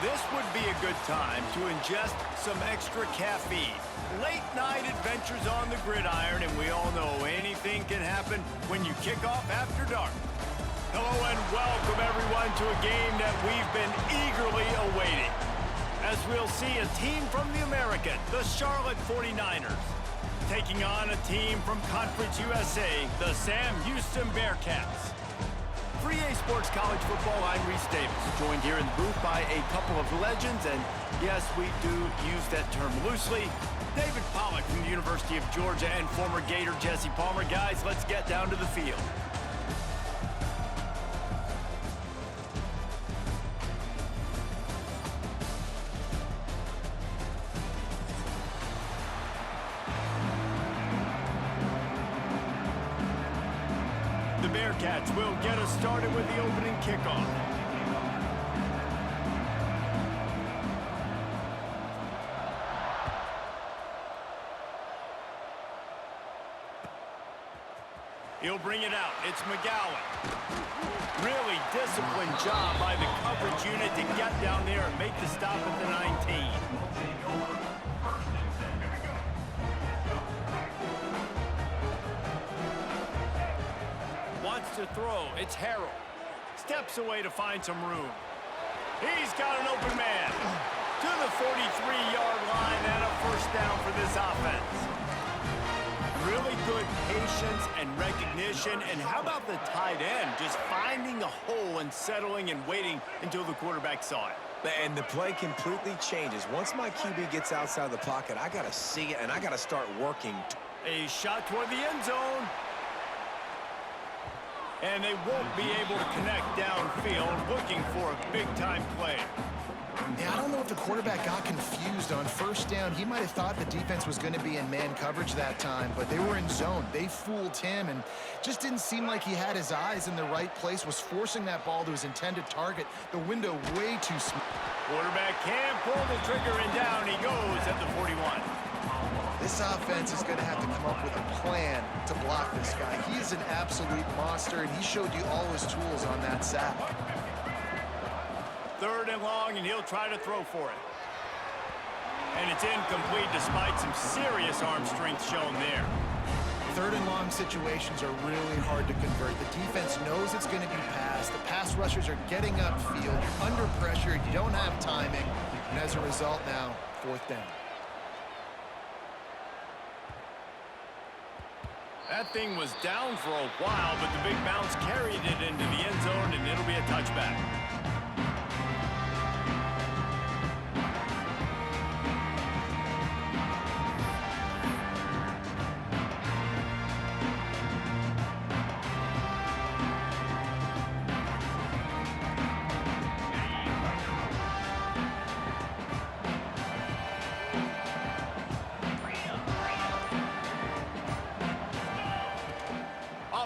This would be a good time to ingest some extra caffeine. Late night adventures on the gridiron, and we all know anything can happen when you kick off after dark. Hello and welcome everyone to a game that we've been eagerly awaiting. As we'll see a team from the American, the Charlotte 49ers, taking on a team from Conference USA, the Sam Houston Bearcats. For EA Sports College Football, I'm Reese Davis, joined here in the booth by a couple of legends, and yes, we do use that term loosely. David Pollack from the University of Georgia and former Gator Jesse Palmer. Guys, let's get down to the field. The Bearcats will get us started with the opening kickoff. He'll bring it out. It's McGowan. Really disciplined job by the coverage unit to get down there and make the stop at the 19. Wants to throw. It's Harrell. Steps away to find some room. He's got an open man. To the 43-yard line and a first down for this offense. Really good patience and recognition. And how about the tight end? Just finding the hole and settling and waiting until the quarterback saw it. And the play completely changes. Once my QB gets outside the pocket, I got to see it, and I got to start working. A shot toward the end zone. And they won't be able to connect downfield, looking for a big-time play. Yeah, I don't know if the quarterback got confused on first down. He might have thought the defense was going to be in man coverage that time, but they were in zone. They fooled him, and just didn't seem like he had his eyes in the right place, was forcing that ball to his intended target. The window way too small. Quarterback can pull the trigger, and down he goes at the 41. This offense is going to have to come up with a plan to block this guy. He is an absolute monster, and he showed you all his tools on that sack. Third and long, and he'll try to throw for it. And it's incomplete despite some serious arm strength shown there. Third and long situations are really hard to convert. The defense knows it's going to be passed. The pass rushers are getting upfield. You're under pressure. You don't have timing. And as a result now, fourth down. That thing was down for a while, but the big bounce carried it into the end zone, and it'll be a touchback.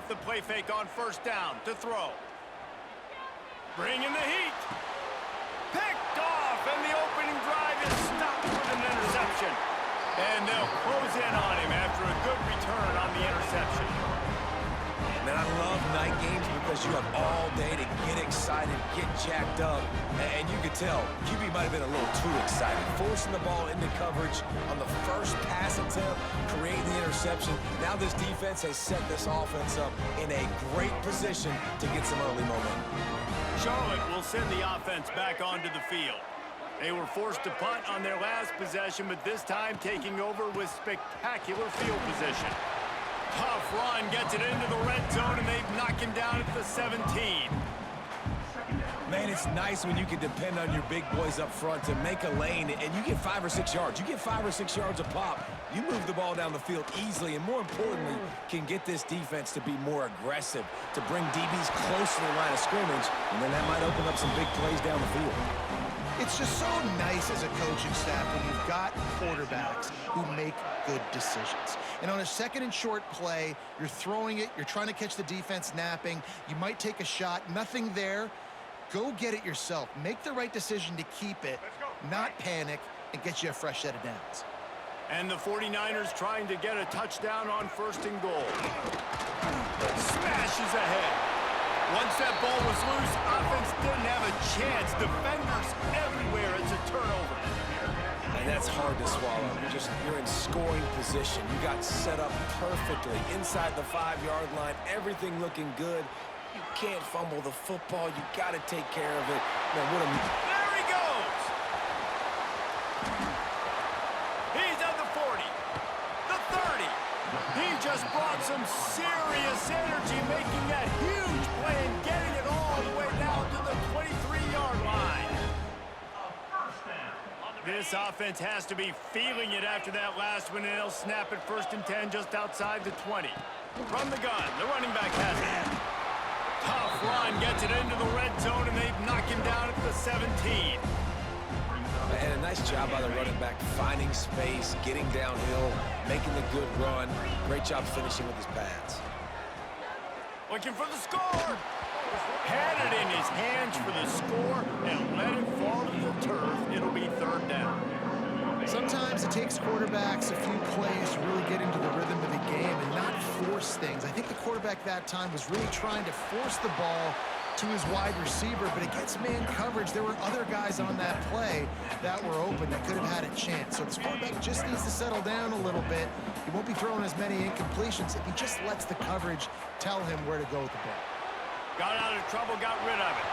The play fake on first down to throw. Bringing the heat. Picked off, and the opening drive is stopped with an interception. And they'll close in on him after a good return on the interception. Man, I love night games because you have all day to get excited, get jacked up. And you could tell, QB might have been a little too excited. Forcing the ball into coverage on the first pass attempt, creating the interception. Now this defense has set this offense up in a great position to get some early momentum. Charlotte will send the offense back onto the field. They were forced to punt on their last possession, but this time taking over with spectacular field position. Tough run, gets it into the red zone, and they've knocked him down at the 17. Man, it's nice when you can depend on your big boys up front to make a lane, and you get 5 or 6 yards. You get 5 or 6 yards a pop. You move the ball down the field easily, and more importantly, can get this defense to be more aggressive, to bring DBs close to the line of scrimmage, and then that might open up some big plays down the field. It's just so nice as a coaching staff when you've got quarterbacks who make good decisions. And on a second and short play, you're throwing it, you're trying to catch the defense napping, you might take a shot, nothing there. Go get it yourself. Make the right decision to keep it, not panic, and get you a fresh set of downs. And the 49ers trying to get a touchdown on first and goal. Smashes ahead. Once that ball was loose, offense didn't have a chance. Defenders everywhere. It's a turnover. And that's hard to swallow. You're in scoring position. You got set up perfectly inside the 5-yard line. Everything looking good. You can't fumble the football. You got to take care of it. Man, what a... There he goes. He's at the 40, the 30. He just brought some serious energy, making that huge play and getting it all the way down to the 23-yard line. This offense has to be feeling it after that last one, and they'll snap it 1st and 10 just outside the 20. From the gun, the running back has it. Tough run, gets it into the red zone, and they've knocked him down at the 17. And a nice job by the running back, finding space, getting downhill, making the good run. Great job finishing with his pads. Looking for the score. Had it in his hands for the score and let it fall to the turf. It'll be 3rd down. Sometimes it takes quarterbacks a few plays to really get into the rhythm of the game and not force things. I think the quarterback that time was really trying to force the ball to his wide receiver, but against man coverage, there were other guys on that play that were open that could have had a chance. So this quarterback just needs to settle down a little bit. He won't be throwing as many incompletions if he just lets the coverage tell him where to go with the ball. Got out of trouble, got rid of it.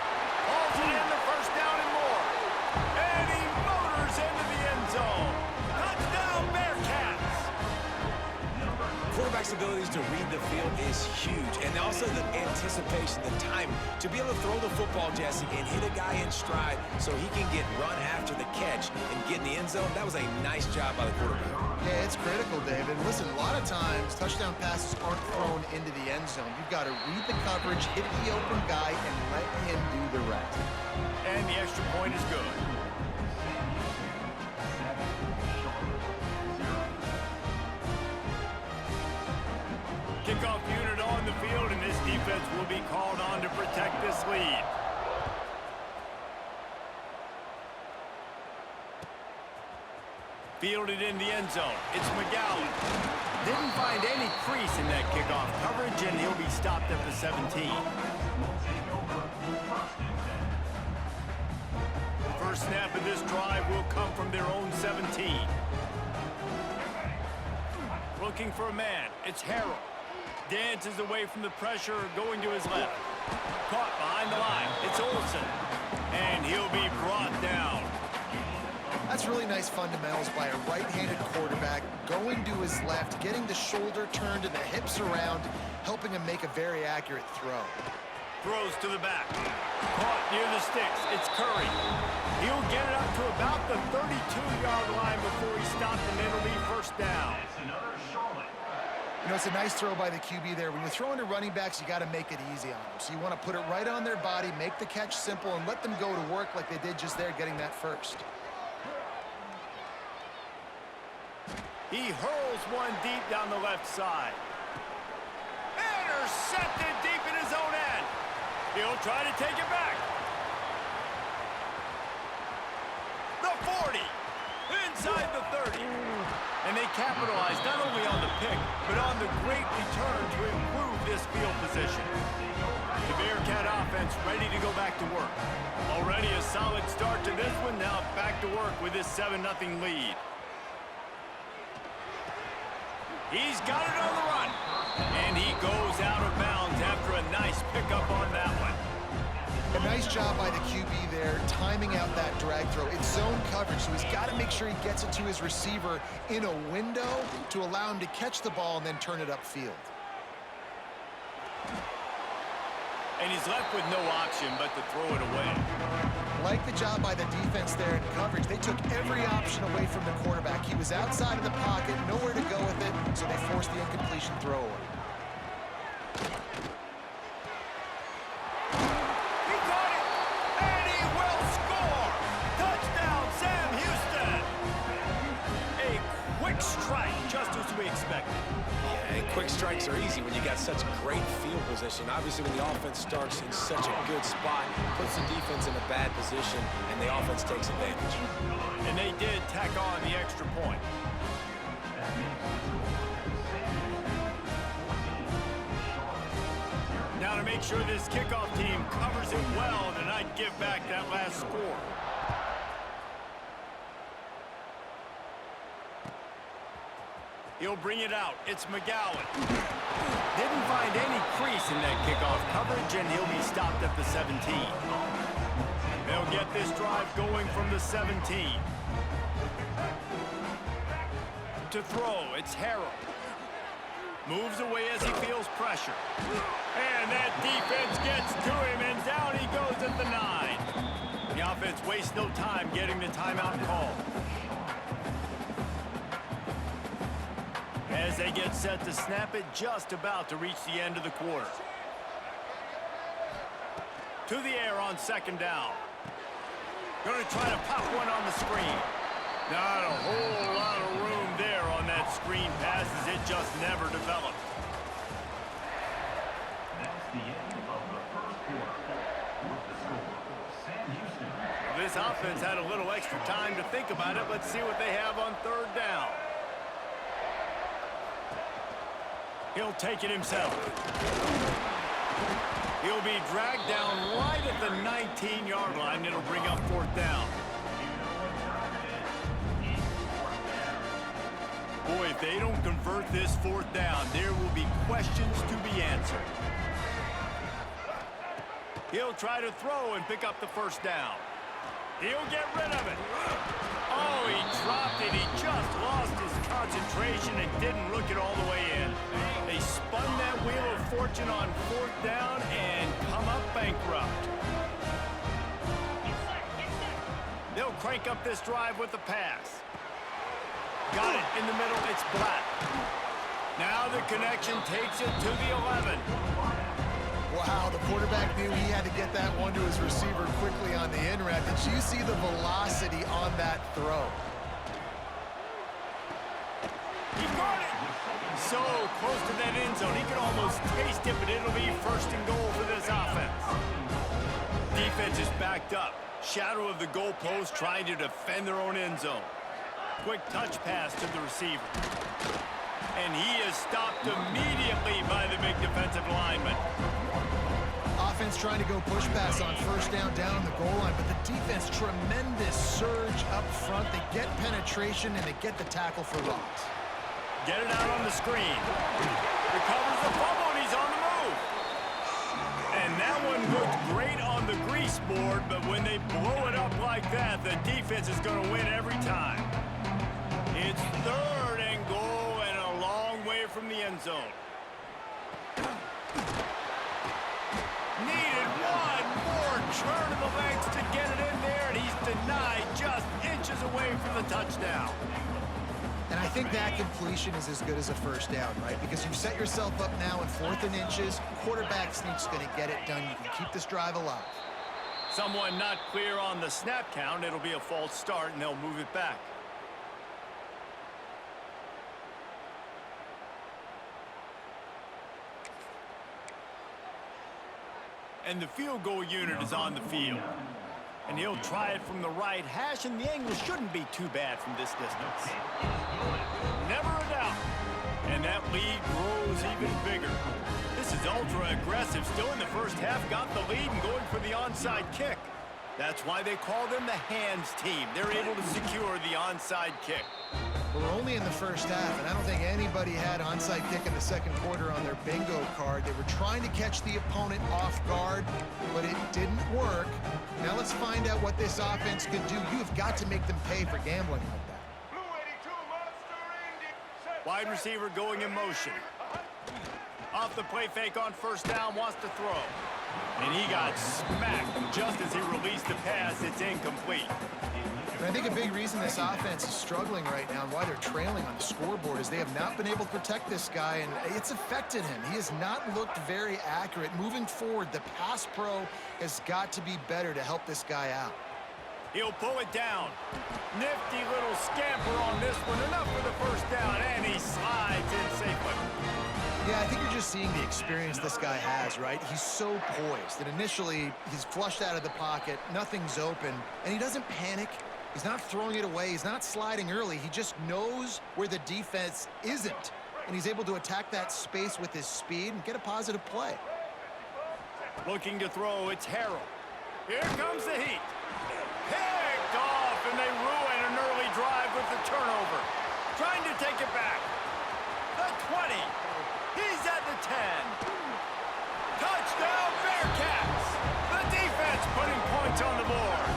Hauls it in the 1st down and more. And he motors into the end zone. Touchdown, Bearcats. Quarterback's abilities to read the field is huge, and also the anticipation, the time to be able to throw the football, Jesse, and hit a guy in stride so he can get run after the catch and get in the end zone. That was a nice job by the quarterback. Yeah, it's critical, David. Listen, a lot of times touchdown passes aren't thrown into the end zone. You've got to read the coverage, hit the open guy, and let him do the rest. And the extra point is good. Kickoff unit on the field, and this defense will be called on to protect this lead. Fielded in the end zone. It's McGowan. Didn't find any crease in that kickoff coverage, and he'll be stopped at the 17. First snap of this drive will come from their own 17. Looking for a man. It's Harrell. Dances away from the pressure, going to his left. Caught behind the line. It's Olsen. And he'll be brought down. That's really nice fundamentals by a right-handed quarterback, going to his left, getting the shoulder turned and the hips around, helping him make a very accurate throw. Throws to the back. Caught near the sticks. It's Curry. He'll get it up to about the 32-yard line before he stopped, and it'll be 1st down. You know, it's a nice throw by the QB there. When you're throwing to running backs, you got to make it easy on them. So you want to put it right on their body, make the catch simple, and let them go to work like they did just there, getting that first. He hurls one deep down the left side. Intercepted deep in his own end. He'll try to take it back. The 40. Inside the 30. And they capitalize not only on the pick, but on the great return to improve this field position. The Bearcat offense ready to go back to work. Already a solid start to this one. Now back to work with this 7-0 lead. He's got it on the run. And he goes out of bounds after a nice pickup on that one. A nice job by the QB there, timing out that drag throw. It's zone coverage, so he's got to make sure he gets it to his receiver in a window to allow him to catch the ball and then turn it upfield. And he's left with no option but to throw it away. Like the job by the defense there in coverage. They took every option away from the quarterback. He was outside of the pocket, nowhere to go with it, so they forced the incompletion throw away. He got it, and he will score! Touchdown, Sam Huston! A quick strike, just as we expected. Yeah, and quick strikes are easy when you got such great field position. Obviously, when the offense starts in such a good spot, puts the defense in a bad position, and the offense takes advantage. And they did tack on the extra point. Now to to make sure this kickoff team covers it well to not give back that last score. He'll bring it out. It's McGowan. Didn't find any crease in that kickoff coverage, and he'll be stopped at the 17. They'll get this drive going from the 17. To throw, it's Harrell. Moves away as he feels pressure. And that defense gets to him, and down he goes at the 9. The offense wastes no time getting the timeout call. As they get set to snap it, just about to reach the end of the quarter. To the air on second down. Going to try to pop one on the screen. Not a whole lot of room there on that screen pass as it just never developed. That's the end of the first quarter. With the score, Sam Houston. This offense had a little extra time to think about it. Let's see what they have on third down. He'll take it himself. He'll be dragged down right at the 19-yard line. It'll bring up fourth down. Boy, if they don't convert this fourth down, there will be questions to be answered. He'll try to throw and pick up the first down. He'll get rid of it. Oh, he dropped it. He just lost his concentration and didn't look it all the way in. They spun that wheel of fortune on fourth down and come up bankrupt. They'll crank up this drive with the pass. Got it in the middle. It's Black. Now the connection takes it to the 11. Wow, the quarterback knew he had to get that one to his receiver quickly on the in-route. Did you see the velocity on that throw? He got it. So close to that end zone. He could almost taste it, but it'll be first and goal for this offense. Defense is backed up. Shadow of the goalpost trying to defend their own end zone. Quick touch pass to the receiver. And he is stopped immediately by the big defensive lineman. Offense trying to go push pass on first down on the goal line, but the defense, tremendous surge up front. They get penetration, and they get the tackle for loss. Get it out on the screen. Recovers the fumble, and he's on the move. And that one looked great on the grease board, but when they blow it up like that, the defense is going to win every time. It's third and goal and a long way from the end zone. Needed one more turn of the legs to get it in there, and he's denied just inches away from the touchdown. And I think that completion is as good as a first down, right? Because you've set yourself up now in 4th and inches. Quarterback sneak's going to get it done. You can keep this drive alive. Someone not clear on the snap count. It'll be a false start, and they'll move it back. And the field goal unit is on the field. And he'll try it from the right hash, and the angle shouldn't be too bad from this distance. Never a doubt. And that lead grows even bigger. This is ultra-aggressive. Still in the first half, got the lead and going for the onside kick. That's why they call them the hands team. They're able to secure the onside kick. We're only in the first half, and I don't think anybody had onside kick in the second quarter on their bingo card. They were trying to catch the opponent off guard, but it didn't work. Now let's find out what this offense can do. You've got to make them pay for gambling like that. Wide receiver going in motion. Off the play fake on first down, wants to throw. And he got smacked just as he released the pass. It's incomplete. And I think a big reason this offense is struggling right now and why they're trailing on the scoreboard is they have not been able to protect this guy, and it's affected him. He has not looked very accurate. Moving forward, the pass pro has got to be better to help this guy out. He'll pull it down. Nifty little scamper on this one. Enough for the first down, and he slides in safely. Yeah, I think you're just seeing the experience this guy has, right? He's so poised that initially he's flushed out of the pocket, nothing's open, and he doesn't panic. He's not throwing it away. He's not sliding early. He just knows where the defense isn't, and he's able to attack that space with his speed and get a positive play. Looking to throw, it's Harrell. Here comes the heat. Picked off, and they ruin an early drive with the turnover. Trying to take it back. The 20. He's at the 10. Touchdown, Bearcats! The defense putting points on the board.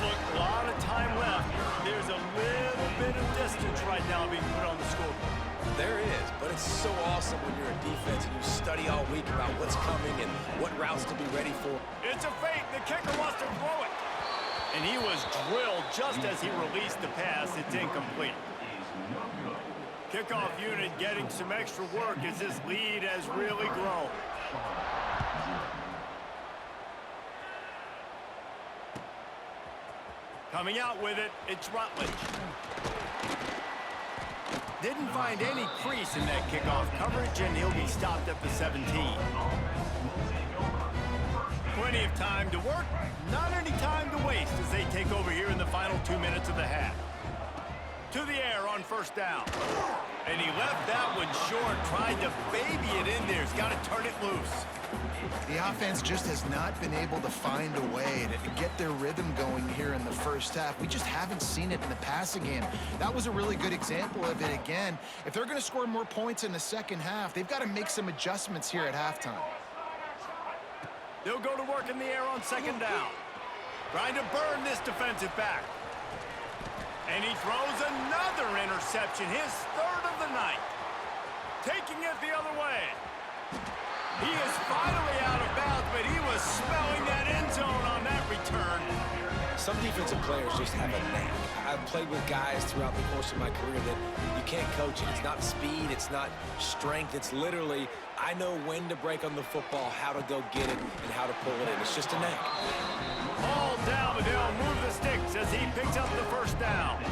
Look, a lot of time left. There's a little bit of distance right now being put on the scoreboard. There is, but it's so awesome when you're a defense and you study all week about what's coming and what routes to be ready for. It's a fake. The kicker wants to throw it. And he was drilled just as he released the pass. It's incomplete. Kickoff unit getting some extra work as this lead has really grown. Coming out with it, it's Rutledge. Didn't find any crease in that kickoff coverage, and he'll be stopped at the 17. Plenty of time to work, not any time to waste as they take over here in the final 2 minutes of the half. To the air on first down. And he left that one short, tried to baby it in there. He's got to turn it loose. The offense just has not been able to find a way to get their rhythm going here in the first half. We just haven't seen it in the passing game. That was a really good example of it again. If they're going to score more points in the second half, they've got to make some adjustments here at halftime. They'll go to work in the air on second down. Trying to burn this defensive back. And he throws another interception, his third of the night. Taking it the other way. He is finally out of bounds, but he was smelling that end zone on that return. Some defensive players just have a knack. I've played with guys throughout the course of my career that you can't coach it. It's not speed, it's not strength. It's literally, I know when to break on the football, how to go get it, and how to pull it in. It's just a knack. All down, but they'll move the sticks as he picks up the first down.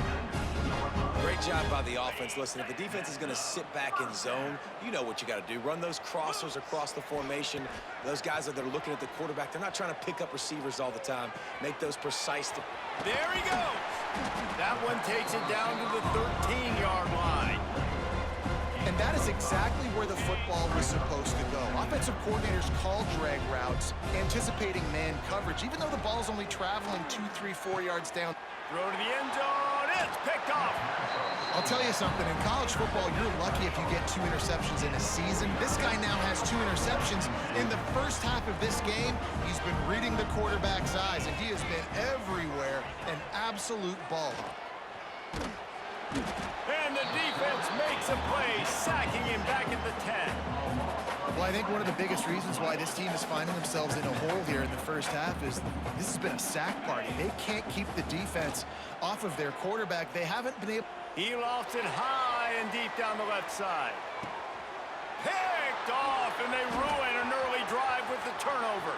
Great job by the offense. Listen, if the defense is going to sit back in zone, you know what you got to do. Run those crossers across the formation. Those guys that are looking at the quarterback, they're not trying to pick up receivers all the time. Make those precise. There he goes. That one takes it down to the 13-yard line. And that is exactly where the football was supposed to go. Offensive coordinators call drag routes, anticipating man coverage, even though the ball's only traveling 2, 3, 4 yards down. Throw to the end zone. It's picked off. I'll tell you something. In college football, you're lucky if you get 2 interceptions in a season. This guy now has 2 interceptions. In the first half of this game, he's been reading the quarterback's eyes, and he has been everywhere, an absolute ball hawk. And the defense makes a play, sacking him back at the 10. Well, I think one of the biggest reasons why this team is finding themselves in a hole here in the first half is this has been a sack party. They can't keep the defense off of their quarterback. They haven't been able... He lofts it high and deep down the left side. Picked off, and they ruin an early drive with the turnover.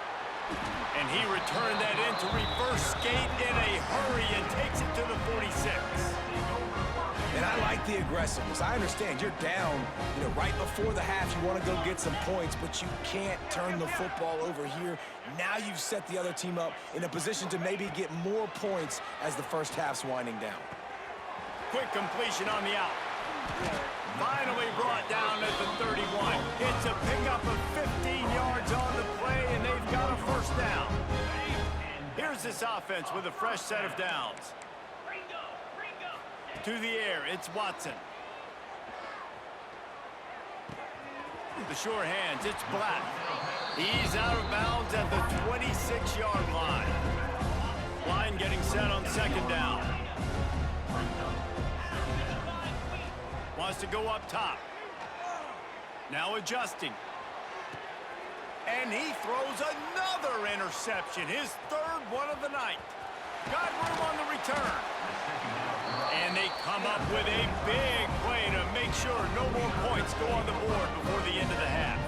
And he returned that into reverse skate in a hurry and takes it to the 46. And I like the aggressiveness. I understand you're down, right before the half. You want to go get some points, but you can't turn the football over here. Now you've set the other team up in a position to maybe get more points as the first half's winding down. Quick completion on the out. Finally brought down at the 31. It's a pickup of 15 yards on the play, and they've got a first down. Here's this offense with a fresh set of downs. To the air, it's Watson. The sure hands, it's Black. He's out of bounds at the 26-yard line. Line getting set on second down. Wants to go up top. Now adjusting. And he throws another interception, his third one of the night. Got room on the return. And they come up with a big play to make sure no more points go on the board before the end of the half.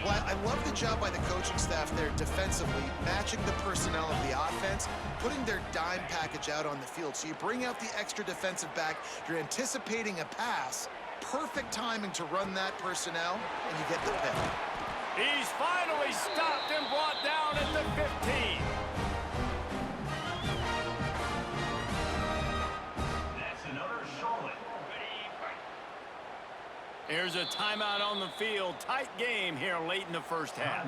Well, I love the job by the coaching staff there defensively, matching the personnel of the offense, putting their dime package out on the field. So you bring out the extra defensive back, you're anticipating a pass, perfect timing to run that personnel, and you get the pick. He's finally stopped and brought down at the 15. Here's a timeout on the field. Tight game here late in the first half.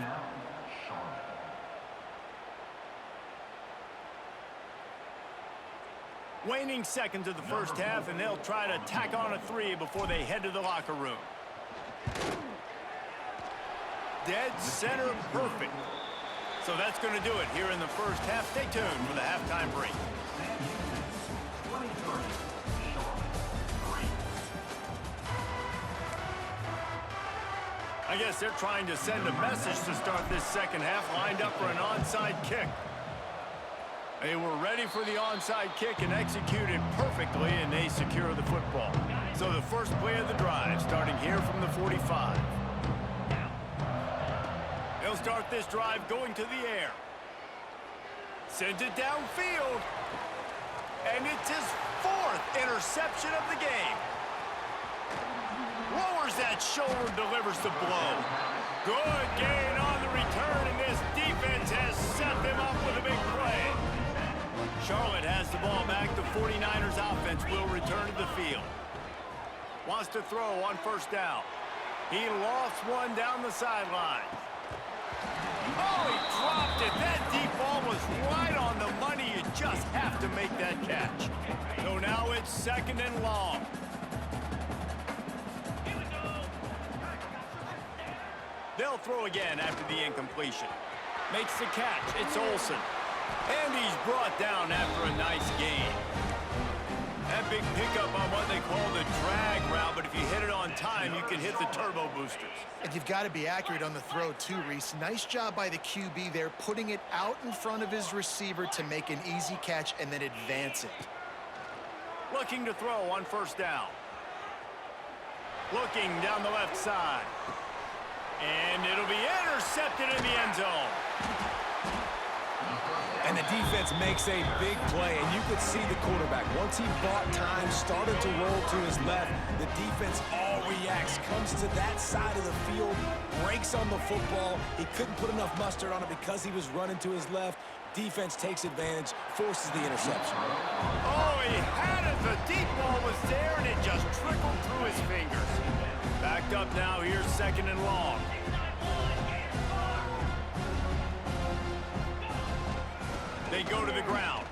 Waning seconds of the first half, and they'll try to tack on a 3 before they head to the locker room. Dead center perfect. So that's going to do it here in the first half. Stay tuned for the halftime break. I guess they're trying to send a message to start this second half, lined up for an onside kick. They were ready for the onside kick and executed perfectly, and they secure the football. So the first play of the drive, starting here from the 45. They'll start this drive going to the air. Sends it downfield. And it's his 4th interception of the game. Lowers that shoulder, delivers the blow. Good gain on the return, and this defense has set them up with a big play. Charlotte has the ball back. The 49ers offense will return to the field. Wants to throw on first down. He lost one down the sideline. Oh, he dropped it. That deep ball was right on the money. You just have to make that catch. So now it's 2nd and long. They'll throw again after the incompletion. Makes the catch. It's Olsen. And he's brought down after a nice gain. That big pickup on what they call the drag route, but if you hit it on time, you can hit the turbo boosters. And you've got to be accurate on the throw too, Reese. Nice job by the QB there, putting it out in front of his receiver to make an easy catch and then advance it. Looking to throw on first down. Looking down the left side. And it'll be intercepted in the end zone. And the defense makes a big play, and you could see the quarterback. Once he bought time, started to roll to his left, the defense all reacts, comes to that side of the field, breaks on the football. He couldn't put enough mustard on it because he was running to his left. Defense takes advantage, forces the interception. Oh, he had it. The deep ball was there, and it just trickled through his fingers. Backed up now. Here's 2nd and long. They go to the ground.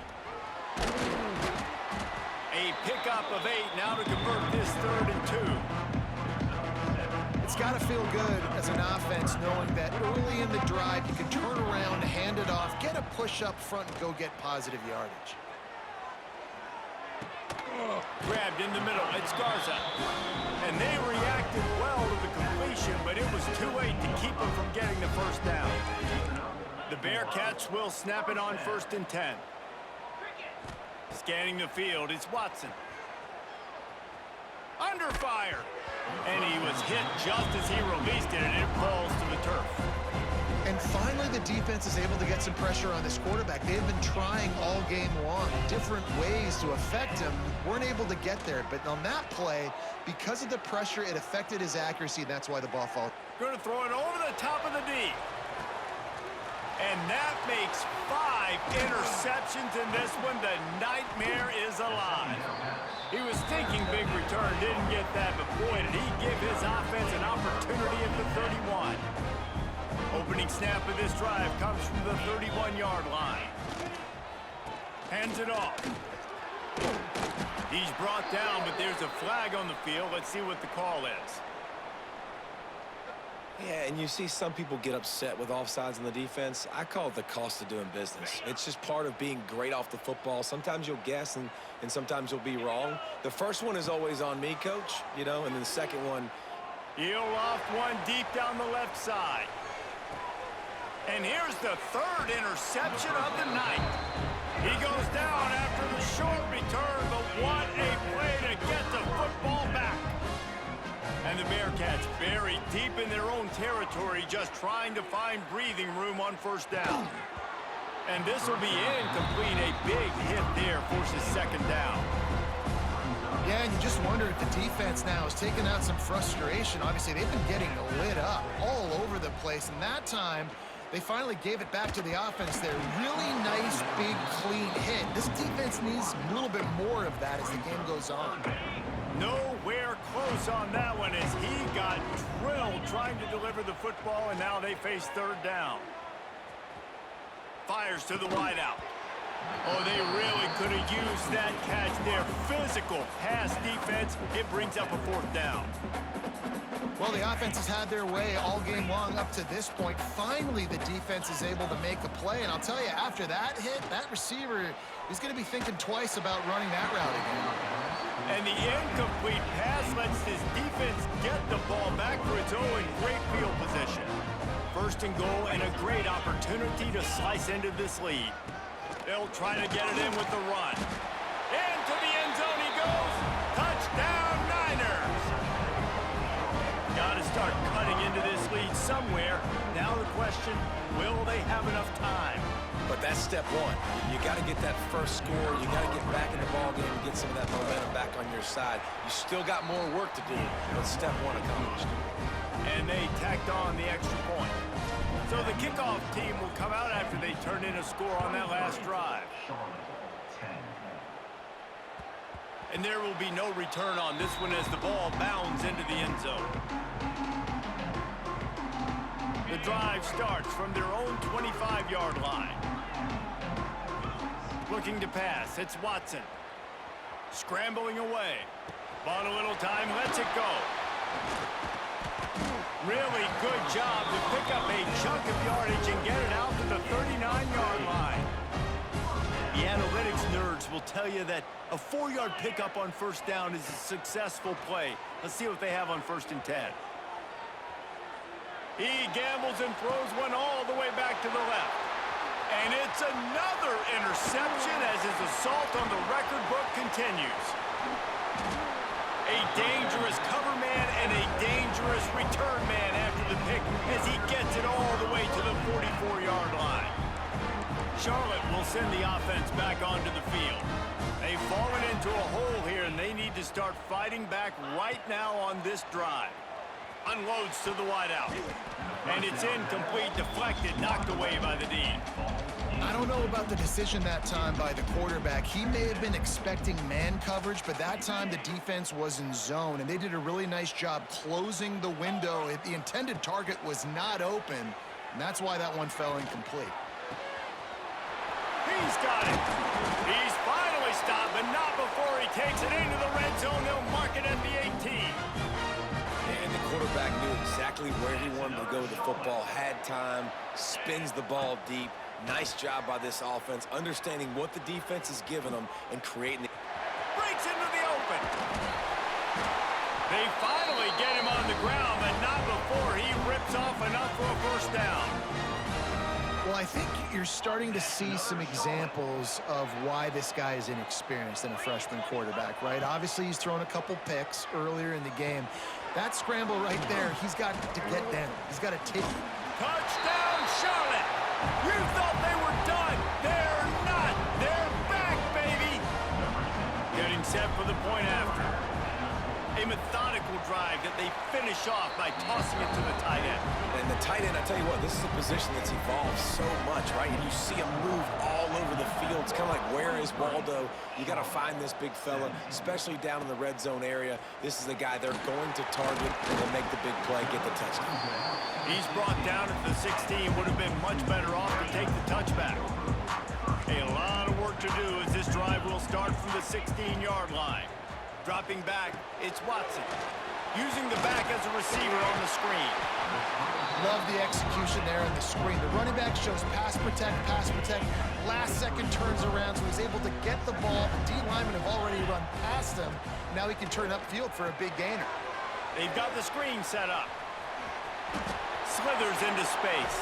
A pickup of 8 now to convert this 3rd and 2. It's got to feel good as an offense knowing that early in the drive you can turn around, hand it off, get a push up front, and go get positive yardage. Grabbed in the middle. It's Garza. And they reacted well to the completion, but it was too late to keep them from getting the first down. The Bearcats will snap it on 1st and 10. Scanning the field, it's Watson. Under fire. And he was hit just as he released it, and it falls to the turf. And finally, the defense is able to get some pressure on this quarterback. They have been trying all game long, different ways to affect him. Weren't able to get there, but on that play, because of the pressure, it affected his accuracy, and that's why the ball falls. Going to throw it over the top of the D. And that makes 5 interceptions in this one. The nightmare is alive. He was thinking big return, didn't get that, but boy, did he give his offense an opportunity at the 31. Opening snap of this drive comes from the 31-yard line. Hands it off. He's brought down, but there's a flag on the field. Let's see what the call is. Yeah, and you see some people get upset with offsides on the defense. I call it the cost of doing business. It's just part of being great off the football. Sometimes you'll guess, and sometimes you'll be wrong. The first one is always on me, Coach, you know, and then the second one. He'll loft one deep down the left side. And here's the 3rd interception of the night. He goes down after the short return, but what a play to get the football back. And the Bearcats buried deep in their own territory, just trying to find breathing room on first down. And this will be incomplete. A big hit there forces 2nd down. Yeah, and you just wonder if the defense now is taking out some frustration. Obviously, they've been getting lit up all over the place, and that time, they finally gave it back to the offense there. Really nice, big, clean hit. This defense needs a little bit more of that as the game goes on. Nowhere close on that one as he got drilled trying to deliver the football, and now they face third down. Fires to the wideout. Oh, they really could have used that catch there. Physical pass defense. It brings up a fourth down. Well, the offense has had their way all game long up to this point. Finally, the defense is able to make a play. And I'll tell you, after that hit, that receiver is going to be thinking twice about running that route again. And the incomplete pass lets this defense get the ball back for its own great field position. First and goal and a great opportunity to slice into this lead. They'll try to get it in with the run. Into the end zone he goes. Touchdown, Niners. Got to start cutting into this lead somewhere. Now the question, will they have enough time? But that's step one. You got to get that first score. You got to get back in the ball game and get some of that momentum back on your side. You still got more work to do, but step one accomplished. And they tacked on the extra point. So the kickoff team will come out after they turn in a score on that last drive. And there will be no return on this one as the ball bounds into the end zone. The drive starts from their own 25-yard line. Looking to pass, it's Watson. Scrambling away. Bought a little time, lets it go. Really good job to pick up a chunk of yardage and get it out to the 39-yard line. The analytics nerds will tell you that a 4-yard pickup on first down is a successful play. Let's see what they have on 1st and 10. He gambles and throws one all the way back to the left. And it's another interception as his assault on the record book continues. A dangerous cover man and a dangerous return man after the pick as he gets it all the way to the 44-yard line. Charlotte will send the offense back onto the field. They've fallen into a hole here, and they need to start fighting back right now on this drive. Unloads to the wideout. And it's incomplete, deflected, knocked away by the D. I don't know about the decision that time by the quarterback. He may have been expecting man coverage, but that time the defense was in zone, and they did a really nice job closing the window. The intended target was not open, and that's why that one fell incomplete. He's got it. He's finally stopped, but not before he takes it into the red zone. They'll mark it at the 18. And the quarterback knew exactly where he wanted to go with the football, had time, spins the ball deep. Nice job by this offense, understanding what the defense is giving them and creating it. Breaks into the open. They finally get him on the ground, but not before he rips off enough for a first down. Well, I think you're starting to see some examples of why this guy is inexperienced in a freshman quarterback, right? Obviously, he's thrown a couple picks earlier in the game. That scramble right there, he's got to get down. He's got to take it. Touchdown, Charlotte! You thought they were done. They're not. They're back, baby. Getting set for the point after. A methodical drive that they finish off by tossing it to the tight end. And the tight end, I tell you what, this is a position that's evolved so much, right? And you see him move all over the field. It's kind of like, where is Waldo? You got to find this big fella, especially down in the red zone area. This is the guy they're going to target and make the big play, get the touchdown. He's brought down at the 16. Would have been much better off to take the touchback. A lot of work to do as this drive will start from the 16-yard line. Dropping back, it's Watson. Using the back as a receiver on the screen. Love the execution there on the screen. The running back shows pass protect, last second turns around, so he's able to get the ball. The D linemen have already run past him. Now he can turn upfield for a big gainer. They've got the screen set up. Slithers into space.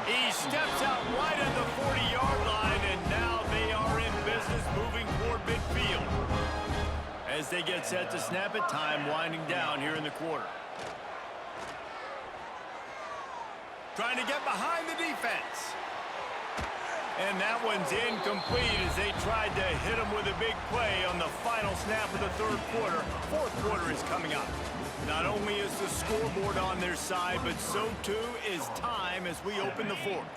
He steps out right at the 40-yard line, and now they are in business moving toward midfield. As they get set to snap it, time winding down here in the quarter. Trying to get behind the defense. And that one's incomplete as they tried to hit him with a big play on the final snap of the third quarter. Fourth quarter is coming up. Not only is the scoreboard on their side, but so too is time as we open the fourth.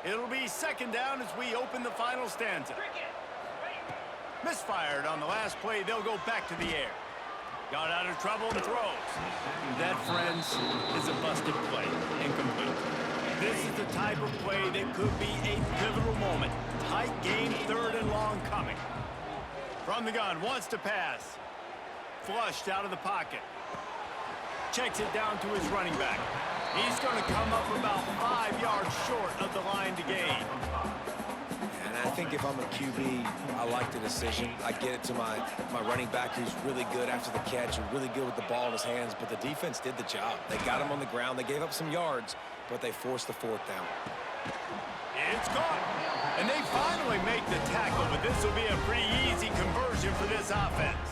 It'll be second down as we open the final stanza. Misfired on the last play, they'll go back to the air. Got out of trouble and throws. That, friends, is a busted play. Incomplete. This is the type of play that could be a pivotal moment. Tight game, 3rd and long coming. From the gun, wants to pass. Flushed out of the pocket. Checks it down to his running back. He's going to come up about 5 yards short of the line to gain. And I think if I'm a QB, I like the decision. I get it to my running back who's really good after the catch and really good with the ball in his hands, but the defense did the job. They got him on the ground. They gave up some yards, but they forced the 4th down. It's caught. And they finally make the tackle, but this will be a pretty easy conversion for this offense.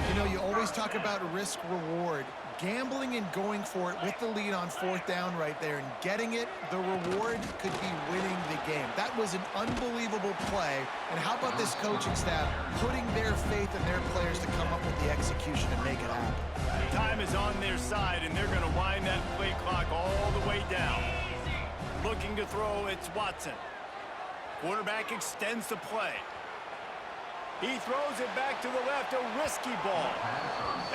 You know, you always talk about risk-reward. Gambling and going for it with the lead on 4th down right there and getting it, the reward could be winning the game. That was an unbelievable play. And how about this coaching staff putting their faith in their players to come up with the execution and make it happen? Time is on their side, and they're going to wind that play clock all the way down. Looking to throw, it's Watson. Quarterback extends the play. He throws it back to the left, a risky ball.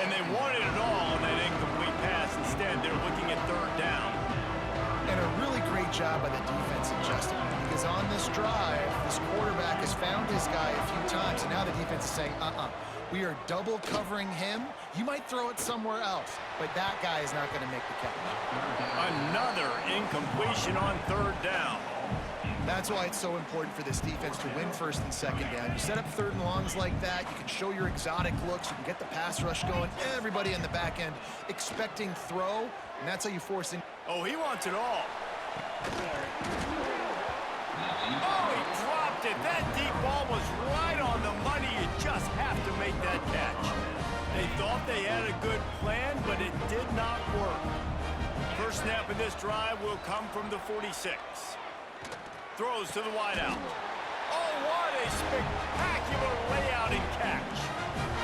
And they wanted it all on that incomplete pass. Instead, they're looking at 3rd down. And a really great job by the defense adjusting. Because on this drive, this quarterback has found his guy a few times. And now the defense is saying, we are double covering him. You might throw it somewhere else. But that guy is not going to make the catch. Another incompletion on 3rd down. That's why it's so important for this defense to win 1st and 2nd down. You set up 3rd and longs like that, you can show your exotic looks, you can get the pass rush going, everybody in the back end expecting throw, and that's how you force in. Oh, he wants it all. Oh, he dropped it. That deep ball was right on the money. You just have to make that catch. They thought they had a good plan, but it did not work. First snap of this drive will come from the 46. Throws to the wideout. Oh, what a spectacular layout and catch.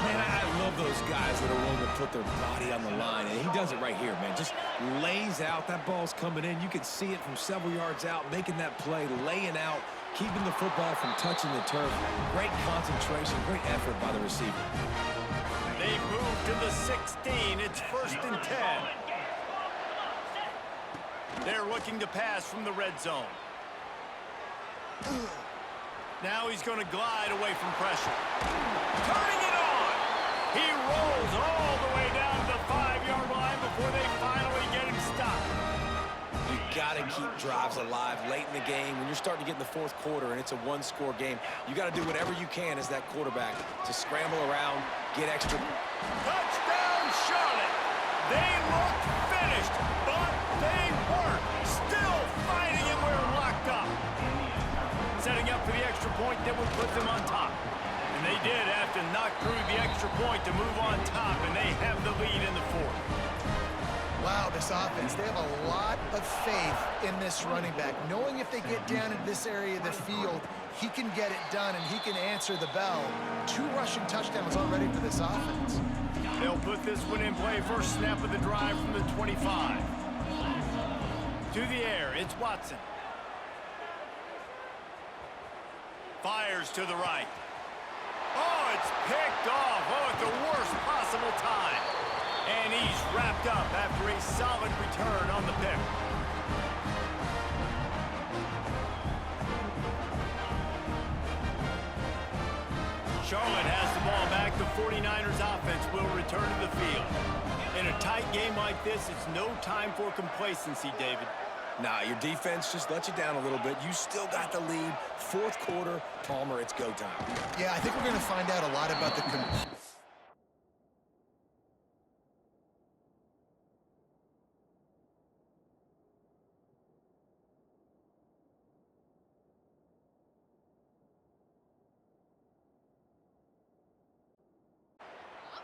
Man, I love those guys that are willing to put their body on the line, and he does it right here, man. Just lays out. That ball's coming in. You can see it from several yards out, making that play, laying out, keeping the football from touching the turf. Great concentration, great effort by the receiver. They move to the 16. It's 1st and 10. They're looking to pass from the red zone. Now he's going to glide away from pressure. Turning it on! He rolls all the way down to the 5-yard line before they finally get him stopped. You got to keep drives alive late in the game. When you're starting to get in the 4th quarter and it's a 1-score game, you got to do whatever you can as that quarterback to scramble around, get extra. Touchdown, Charlotte! They look finished, but they weren't. Still fighting and we're locked up. Setting up for the extra point that would put them on top. And they did have to knock through the extra point to move on top, and they have the lead in the 4th. Wow, this offense, they have a lot of faith in this running back. Knowing if they get down in this area of the field, he can get it done and he can answer the bell. 2 rushing touchdowns already for this offense. They'll put this one in play. First snap of the drive from the 25. To the air, it's Watson. Fires to the right. Oh, it's picked off. Oh, at the worst possible time. And he's wrapped up after a solid return on the pick. Charlotte has the ball back. The 49ers offense will return to the field. In a tight game like this, it's no time for complacency, David. Nah, your defense just let you down a little bit. You still got the lead. 4th quarter, Palmer, it's go time. Yeah, I think we're going to find out a lot about the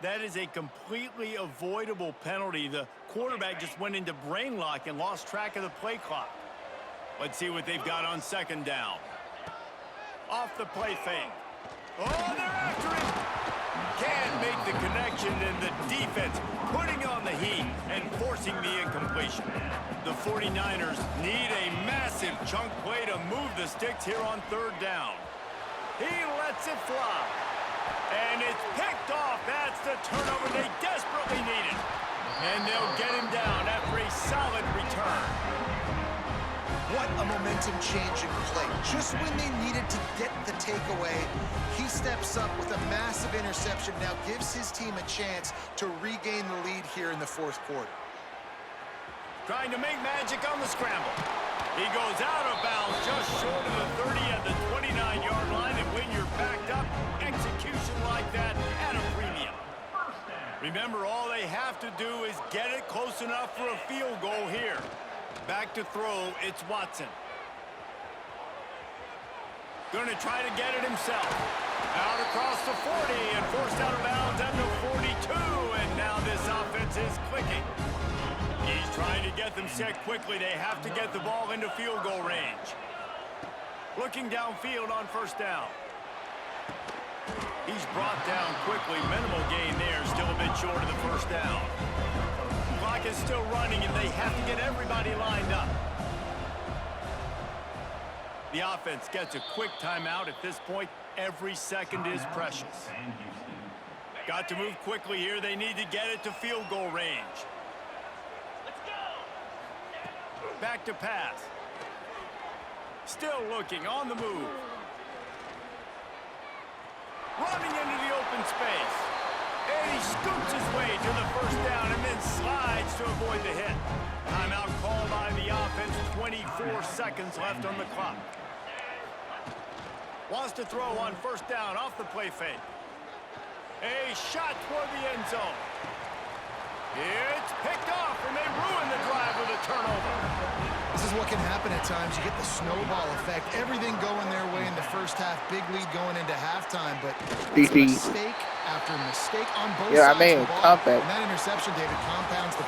That is a completely avoidable penalty. The quarterback just went into brain lock and lost track of the play clock. Let's see what they've got on 2nd down. Off the play fake. Oh, they're after him. Can't make the connection, and the defense putting on the heat and forcing the incompletion. The 49ers need a massive chunk play to move the sticks here on 3rd down. He lets it fly. And it's picked off. That's the turnover they desperately needed. And they'll get him down after a solid return. What a momentum-changing play. Just when they needed to get the takeaway, he steps up with a massive interception, now gives his team a chance to regain the lead here in the fourth quarter. Trying to make magic on the scramble. He goes out of bounds just short of the 30 at the 29-yard line, and when you're backed up, execution like that at a premium. Remember, all they have to do is get it close enough for a field goal here. Back to throw, it's Watson. Gonna try to get it himself. Out across the 40 and forced out of bounds at the 42, and now this offense is clicking. He's trying to get them set quickly. They have to get the ball into field goal range. Looking downfield on first down. He's brought down quickly. Minimal gain there. Still a bit short of the first down. Clock is still running, and they have to get everybody lined up. The offense gets a quick timeout. At this point, every second is precious. Got to move quickly here. They need to get it to field goal range. Back to pass. Still looking, on the move. Running into the open space. And he scoots his way to the first down and then slides to avoid the hit. Timeout called by the offense. 24 seconds left on the clock. Wants to throw on first down off the play fake. A shot toward the end zone. It's picked off, and they ruin the drive with a turnover. This is what can happen at times. You get the snowball effect. Everything going their way in the first half. Big lead going into halftime, but it's mistake after mistake on both sides of the ball. And that interception, David, compounds the